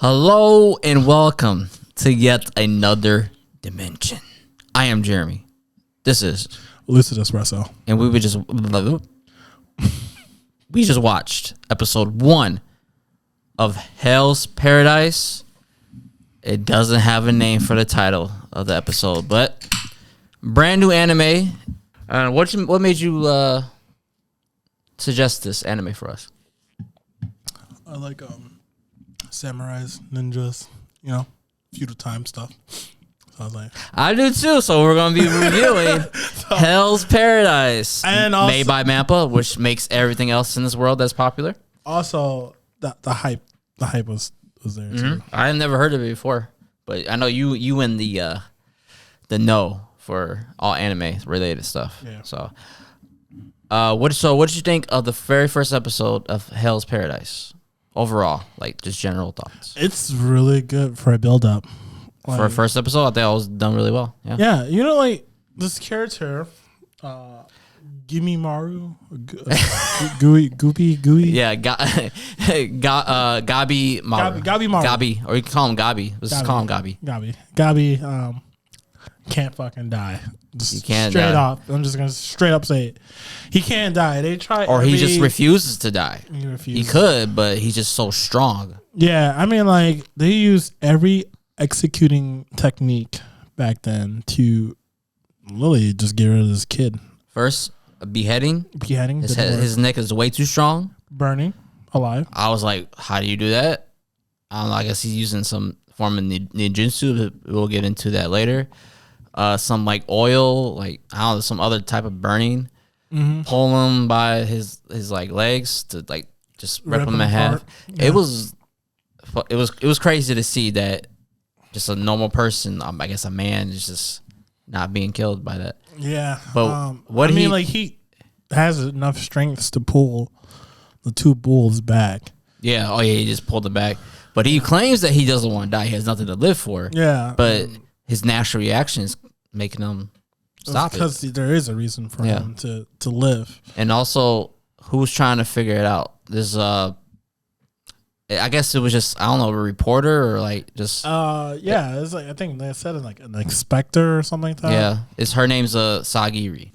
Hello and welcome to yet another dimension. I am Jeremy. This is Lucid Espresso. And we just watched episode 1 of Hell's Paradise. It doesn't have a name for the title of the episode, but brand new anime. What made you suggest this anime for us? I like samurais, ninjas, feudal time stuff. So I was like, I do too. So we're gonna be reviewing Hell's Paradise, and also, made by Mappa, which makes everything else in this world that's popular. Also, the hype was there too. I had never heard of it before, but I know you in the know for all anime related stuff. Yeah. So, what did you think of the very first episode of Hell's Paradise? Overall, like just general thoughts. It's really good for a build up. Like, for a first episode, I think I was done really well. Yeah. Like this character, Gimme Maru, Gooey. Yeah, Gabi Maru. Gabi Maru. Gabi, or you can call him Gabi. Let's just call him Gabi. Gabi can't fucking die. He can't straight die. up. I'm just gonna straight up say it. He can't die. They try, or he just refuses to die. He refuses. He could, but he's just so strong. Yeah, I mean, like they used every executing technique back then to literally just get rid of this kid. First, a beheading. His neck is way too strong. Burning alive. I was like, how do you do that? I don't know. I guess he's using some form of ninjutsu. We'll get into that later. Some like oil, like I don't know, some other type of burning. Mm-hmm. Pull him by his like legs to like just rip him in half. Yeah. It was crazy to see that just a normal person, I guess a man, is just not being killed by that. Yeah, but like he has enough strength to pull the two bulls back. Yeah, he just pulled it back. But he claims that he doesn't want to die. He has nothing to live for. Yeah, but his natural reaction is making him stop it. Because there is a reason for him to live. And also, who's trying to figure it out? There's I guess it was just, I don't know, a reporter or like just it's like I think they said it like an inspector or something like that. Yeah, her name's Sagiri.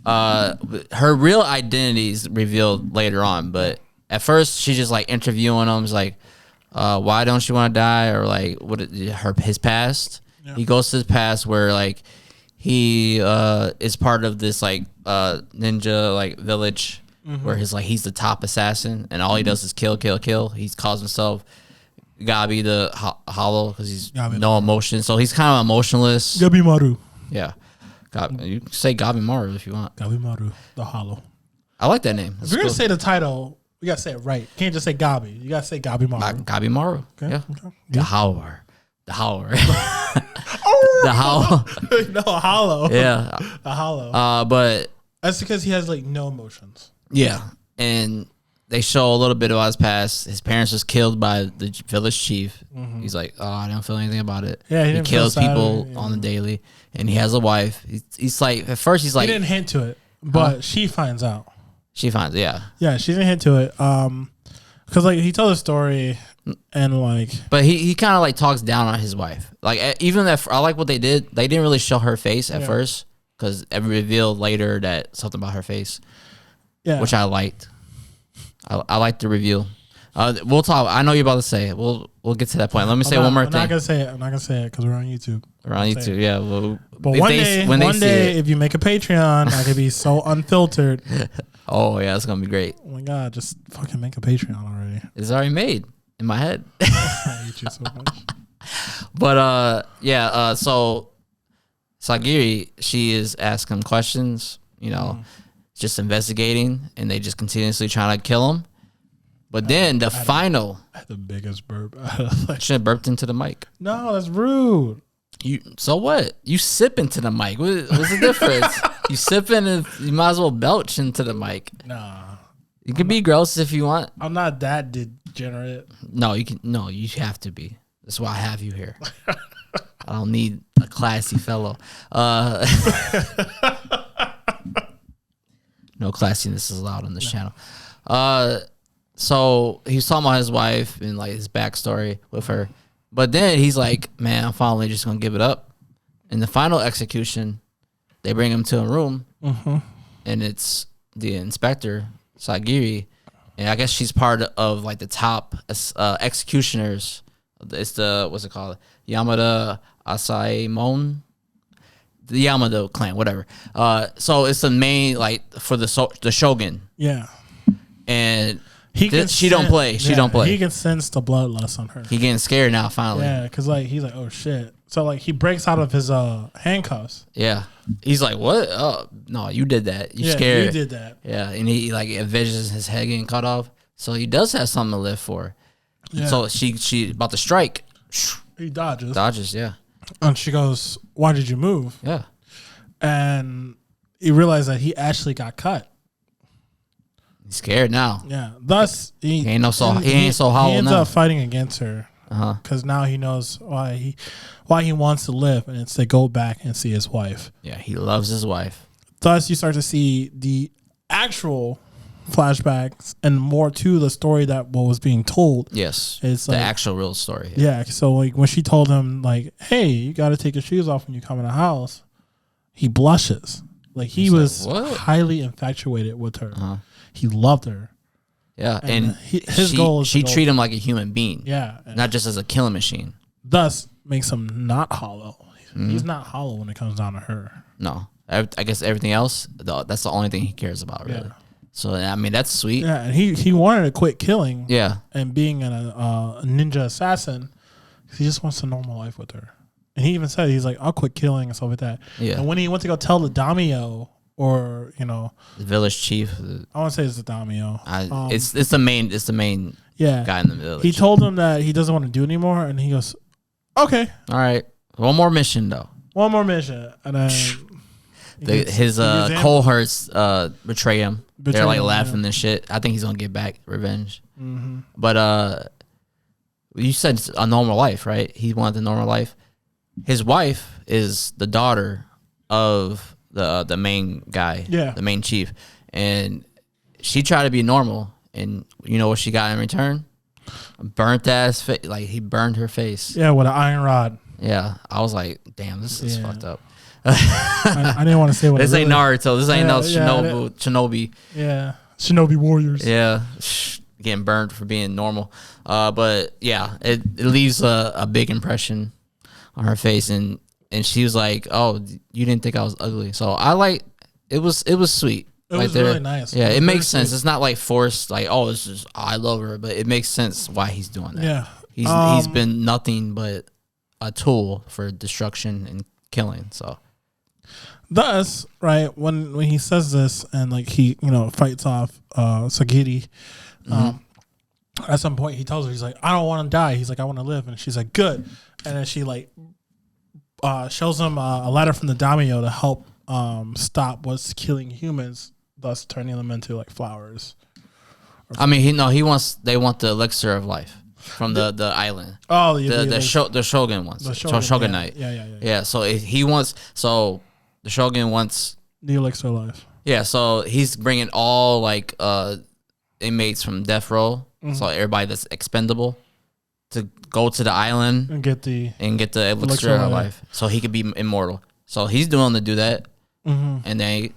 Her real identity is revealed later on, but at first she's just like interviewing him. It's like, why don't you want to die, or like his past. Yeah. He goes to his past where like he is part of this like ninja like village. Mm-hmm. Where he's the top assassin, and all he does is kill. He calls himself Gabi the Hollow because he's no emotion, so he's kind of emotionless. Gabi Maru. Yeah, you can say Gabi Maru if you want. Gabi Maru the Hollow. I like that name. If you're gonna say the title, we gotta say it right. You can't just say Gabi. You gotta say Gabi Maru. Gabi Maru. Okay. Yeah. Okay. The Howler. The Howler. The Hollow. No, Hollow. Yeah. The Hollow. But that's because he has like no emotions. Yeah, and they show a little bit about his past. His parents was killed by the village chief. Mm-hmm. He's like, oh, I don't feel anything about it. Yeah, he kills people on the daily, and he has a wife. He's like, at first he's like, he didn't hint to it, but she finds out. She finds, yeah, she didn't hint to it, because like he told a story, and like, but he kind of like talks down on his wife. Like even that, I like what they did. They didn't really show her face at first because it revealed later that something about her face. Yeah. Which I liked. I liked the reveal. We'll talk. I know you're about to say it. We'll get to that point. Let me say one more thing. I'm not gonna say it because we're on YouTube. We're on YouTube, yeah. Well, but one day, if you make a Patreon, I could be so unfiltered. Oh yeah, it's gonna be great. Oh my god, just fucking make a Patreon already. It's already made in my head. I hate you so much. But so Sagiri, she is asking questions. Just investigating, and they just continuously trying to kill him. But then I had the biggest burp. Should have burped into the mic. No, that's rude. So what? You sip into the mic. What's the difference? You sipping, and you might as well belch into the mic. Nah, you can be gross if you want. I'm not that degenerate. No, you can. No, you have to be. That's why I have you here. I don't need a classy fellow. No classiness is allowed on this channel. So he was talking about his wife and like his backstory with her. But then he's like, man, I'm finally just gonna give it up. In the final execution, they bring him to a room, and it's the inspector Sagiri, and I guess she's part of like the top executioners. It's the what's it called, Yamada Asaemon, the Yamada clan, whatever. So it's the main like for the shogun. Yeah, and she don't play. She don't play. He can sense the bloodlust on her. He getting scared now finally. Yeah, because like he's like, oh shit. So like he breaks out of his handcuffs. Yeah, he's like, what? Oh no, you did that. You scared. You did that. Yeah, and he like envisions his head getting cut off. So he does have something to live for. Yeah. So she about to strike. He dodges. Yeah. And she goes, "Why did you move?" Yeah. And he realized that he actually got cut. He's scared now. Yeah. Thus, he ain't so hollow. He ends now. up fighting against her. Because now he knows why he wants to live, and it's to go back and see his wife. Yeah, he loves his wife. Thus, you start to see the actual flashbacks and more to the story that what was being told. Yes, it's the like, actual real story. Yeah. So like when she told him like, "Hey, you got to take your shoes off when you come in the house," he blushes. Like he was highly infatuated with her. He loved her. Yeah, and his goal is she treat him like a human being. Yeah, not just as a killing machine. Thus makes him not hollow. He's not hollow when it comes down to her. No, I guess everything else, that's the only thing he cares about, really. Yeah. So I mean, that's sweet. Yeah, and he wanted to quit killing. Yeah, and being a ninja assassin, he just wants a normal life with her. And he even said he's like, I'll quit killing and stuff like that. Yeah. And when he went to go tell the daimyo, or the village chief, I want to say it's the daimyo. It's the main guy in the village. He told him that he doesn't want to do it anymore, and he goes, "Okay, all right, one more mission though. One more mission." And then his cohorts betray him. They're like laughing and shit. I think he's gonna get back revenge. Mm-hmm. But you said a normal life, right? He wanted the normal life. His wife is the daughter of the main guy, the main chief, and she tried to be normal, and you know what she got in return? A burnt ass face. Like he burned her face. Yeah, with an iron rod. Yeah, I was like, damn, this is fucked up. I didn't want to say what this ain't Naruto. This ain't no Shinobi. Yeah, Shinobi warriors. Yeah, getting burned for being normal. But yeah, it leaves a big impression on her face, and she was like, "Oh, you didn't think I was ugly." So I like it was sweet. It was really nice. Yeah, it makes sense. It's not like forced. Like, oh, it's just I love her, but it makes sense why he's doing that. Yeah, he's been nothing but a tool for destruction and killing. So, thus, right when he says this and like he fights off Sagiri, at some point he tells her, he's like, "I don't want to die." He's like, "I want to live," and she's like, "Good," and then she like shows him a letter from the daimyo to help stop what's killing humans, thus turning them into like flowers. I mean, they want the elixir of life from the island. Oh, the shogun wants the shogunate. Yeah. So the shogun wants the elixir of life. Yeah. So he's bringing all like inmates from death row, so everybody that's expendable, to go to the island and get the elixir of life, so he could be immortal. So he's doing to do that, and they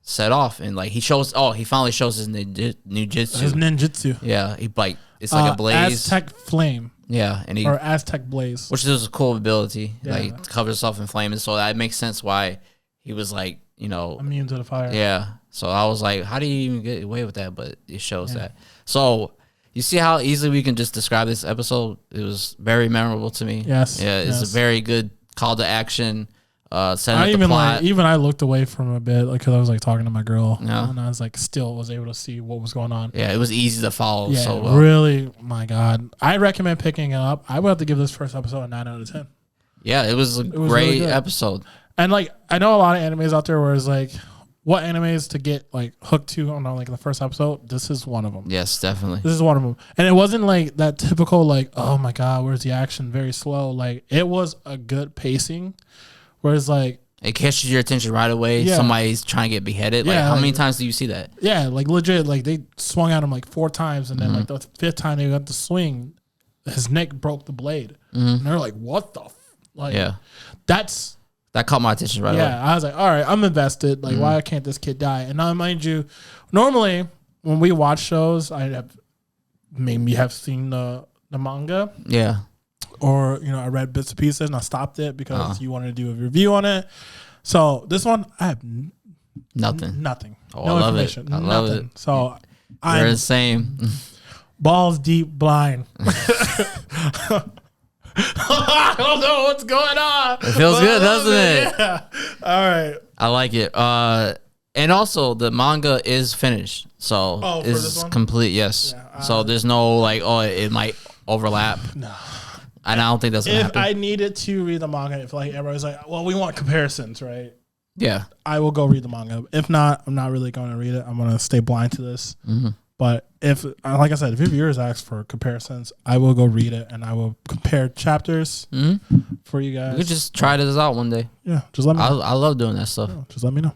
set off, and like he finally shows his ninjutsu. His ninjutsu. Yeah, it's like a blaze. Aztec flame. Yeah, or Aztec blaze, which is a cool ability. Yeah. Like covers itself in flames, so that makes sense why he was like immune to the fire. Yeah. So I was like, how do you even get away with that? But it shows that. So you see how easily we can just describe this episode? It was very memorable to me. Yes. Yeah, it's a very good call to action. Even I looked away from a bit because I was like talking to my girl, and I was like still was able to see what was going on. Yeah, it was easy to follow. Yeah, so well. Really, my God, I recommend picking it up. I would have to give this first episode a 9 out of 10. Yeah, it was a great really episode. And like I know a lot of animes out there where it's like, what animes to get like hooked to on like the first episode? This is one of them. Yes, definitely. This is one of them. And it wasn't like that typical like, oh my God, where's the action? Very slow. Like it was a good pacing. Whereas like it catches your attention right away. Yeah. Somebody's trying to get beheaded. Like how many times do you see that? Yeah, like legit. Like they swung at him like 4 times, and then like the 5th time they got the swing. his neck broke the blade. And they're like, what the like? Yeah, that caught my attention right away. Yeah, I was like, all right, I'm invested. Like, why can't this kid die? And now, mind you, normally when we watch shows, I have seen the manga. Yeah. Or, I read bits and pieces and I stopped it because you wanted to do a review on it. So this one, I have nothing. Oh, no I love information. it. I love it. So You're the same. Balls deep blind. I don't know what's going on. It feels good, doesn't it? Yeah. All right. I like it. And also the manga is finished, so it's complete. Yes. Yeah, so there's no like, it might overlap. No. And I don't think that's gonna happen. If I needed to read the manga, if like everybody's like, well, we want comparisons, right? Yeah. I will go read the manga. If not, I'm not really going to read it. I'm going to stay blind to this. But if, like I said, if your viewers ask for comparisons, I will go read it and I will compare chapters for you guys. We could just try this out one day. Yeah, just let me know. I love doing that stuff. Yeah, just let me know.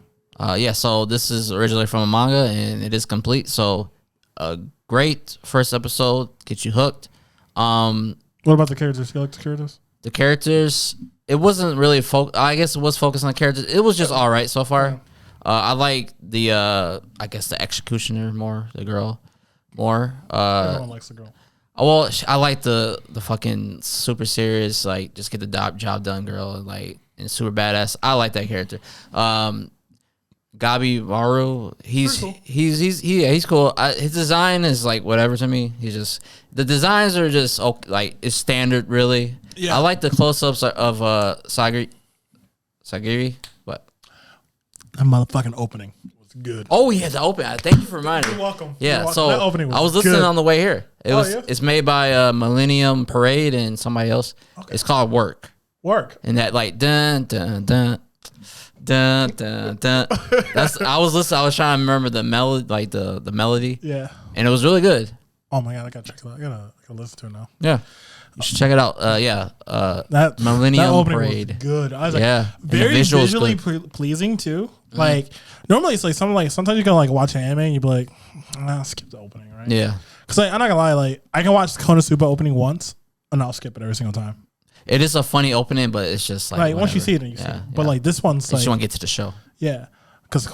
So this is originally from a manga and it is complete. So a great first episode, get you hooked. What about the characters? You like the characters? The characters, it wasn't really I guess it was focused on the characters. It was just all right so far. Yeah. I like the I guess the executioner more, the girl more. Everyone likes the girl. Well, I like the fucking super serious, like just get the job done girl, like, and super badass. I like that character. Gabi Maru, he's cool. His design is like whatever to me. The designs are just like it's standard really. Yeah. I like the close-ups of Sagiri. What? That motherfucking opening was good. Oh yeah, the opening. Thank you for reminding me. You're welcome. Yeah, so that opening was I was listening good. on the way here. It's made by Millennium Parade and somebody else. Okay. It's called Work. And that like dun dun dun. Dun, dun, dun. I was listening. I was trying to remember the melody, like the melody. Yeah, and it was really good. Oh my god, I gotta check it out. I gotta listen to it now. Yeah, you should check it out. That Millennium Parade was good. I was like, very visually pleasing too. Like normally it's like something like sometimes you can like watch an anime and you be like, skip the opening, right? Yeah, because like I'm not gonna lie, like I can watch the Konosuba opening once and I'll skip it every single time. It is a funny opening, but it's just like once you see it, then you see it. But like this one's like, you just want to get to the show. Yeah, because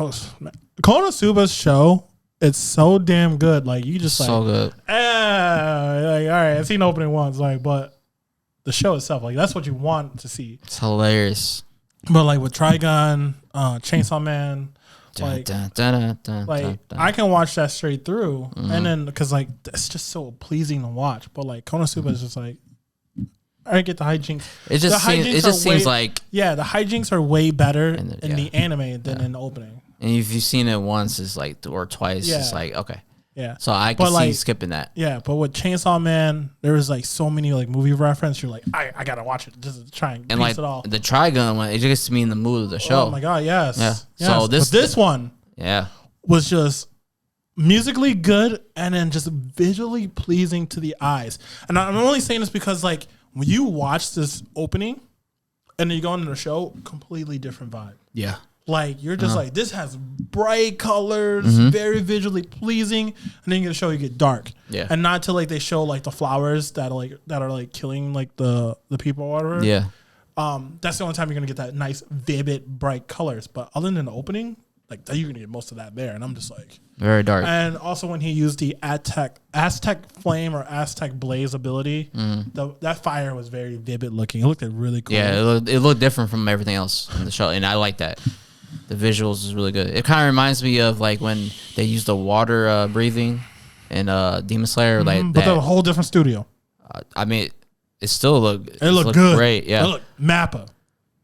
Konosuba's show, it's so damn good. Like you just so good. Like all right, I've seen the opening once, like, but the show itself, like that's what you want to see. It's hilarious. But like with Trigun, Chainsaw Man, I can watch that straight through, and then because like it's just so pleasing to watch. But like Konosuba is just like. I get the hijinks. It just seems like the hijinks are way better in the anime than in the opening. And if you've seen it once, it's like or twice, it's like okay. Yeah. So I can see skipping that. Yeah, but with Chainsaw Man, there was like so many like movie reference. You're like, I gotta watch it just to try and piece like it all. The Trigun one, it just gets me in the mood of the show. Oh my god, yes. Yeah. Yes. So this one, was just musically good and then just visually pleasing to the eyes. And I'm only saying this because like. When you watch this opening and then you go into the show, completely different vibe. Yeah. Like, you're just like, this has bright colors, very visually pleasing. And then you get a show, you get dark. Yeah. And not till, like, they show, like, the flowers that are killing, like, the people or whatever. Yeah. That's the only time you're going to get that nice, vivid, bright colors. But other than the opening, like, you're going to get most of that there. And I'm just like... Very dark. And also when he used the Aztec Flame or Aztec Blaze ability, that fire was very vivid looking. It looked really cool. Yeah, it looked different from everything else in the show, and I like that. The visuals is really good. It kind of reminds me of like when they used the water breathing in Demon Slayer. Like but they're a whole different studio. I mean, it still looked good. Great. Yeah, it looked Mappa.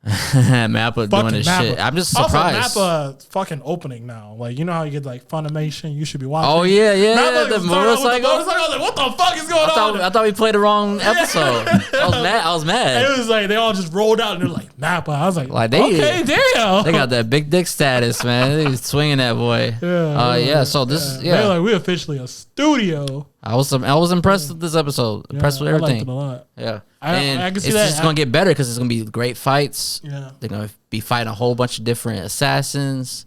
Mappa doing his shit. I'm just surprised. Also, Mappa fucking opening now. Like, you know how you get like Funimation? You should be watching. Oh yeah. Mappa the motorcycle. I was like, what the fuck is going on? I thought we played the wrong episode. I was mad. It was like they all just rolled out and they're like Mappa. I was like okay, damn. They got that big dick status, man. They was swinging that boy. Yeah. So this, they're like, we officially a studio. I was impressed with this episode. Impressed with everything. I liked it a lot. Yeah. I can see it's that. It's just gonna get better because it's gonna be great fights. Yeah. They're gonna be fighting a whole bunch of different assassins,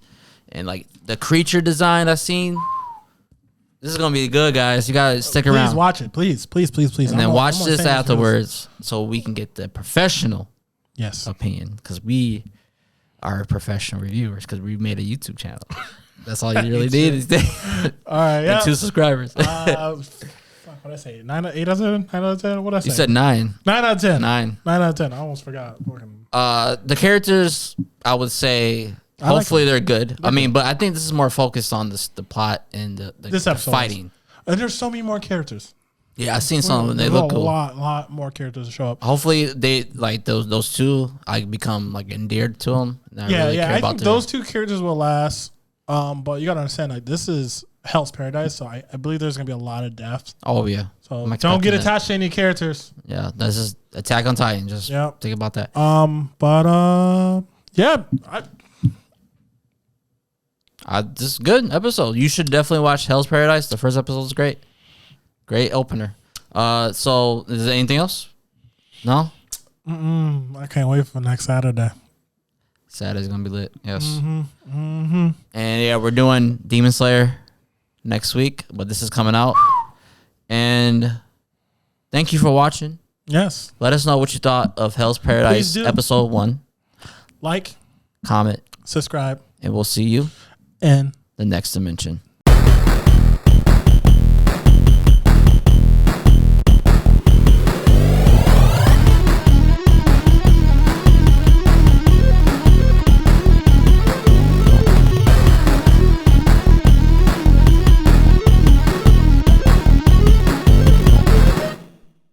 and like the creature design I've seen. This is gonna be good, guys. You gotta stick around. Please watch it, please. And then watch this afterwards, so we can get the professional opinion, because we are professional reviewers, because we made a YouTube channel. That's all you really need is all right, and 2 subscribers. What did I say? 8 out of 10? 9 out of 10? What did I say? You said 9. 9 out of 10. 9. 9 out of 10. I almost forgot. The characters, I would say, hopefully they're good. I mean, but I think this is more focused on the plot and the fighting. And there's so many more characters. Yeah, I've seen some of them. They look cool. A lot more characters to show up. Hopefully they like those two. I become like endeared to them. I think those 2 characters will last. But you gotta understand, like, this is Hell's Paradise, so I believe there's gonna be a lot of deaths. Oh yeah. So don't get attached to any characters. Yeah, this is Attack on Titan. Just think about that. This is a good episode. You should definitely watch Hell's Paradise. The first episode is great. Great opener. So is there anything else? No? I can't wait for next Saturday. Saturday's gonna be lit. Yes. And yeah, we're doing Demon Slayer next week, but this is coming out. And thank you for watching. Yes. Let us know what you thought of Hell's Paradise episode 1. Like, comment, subscribe, and we'll see you in the next dimension.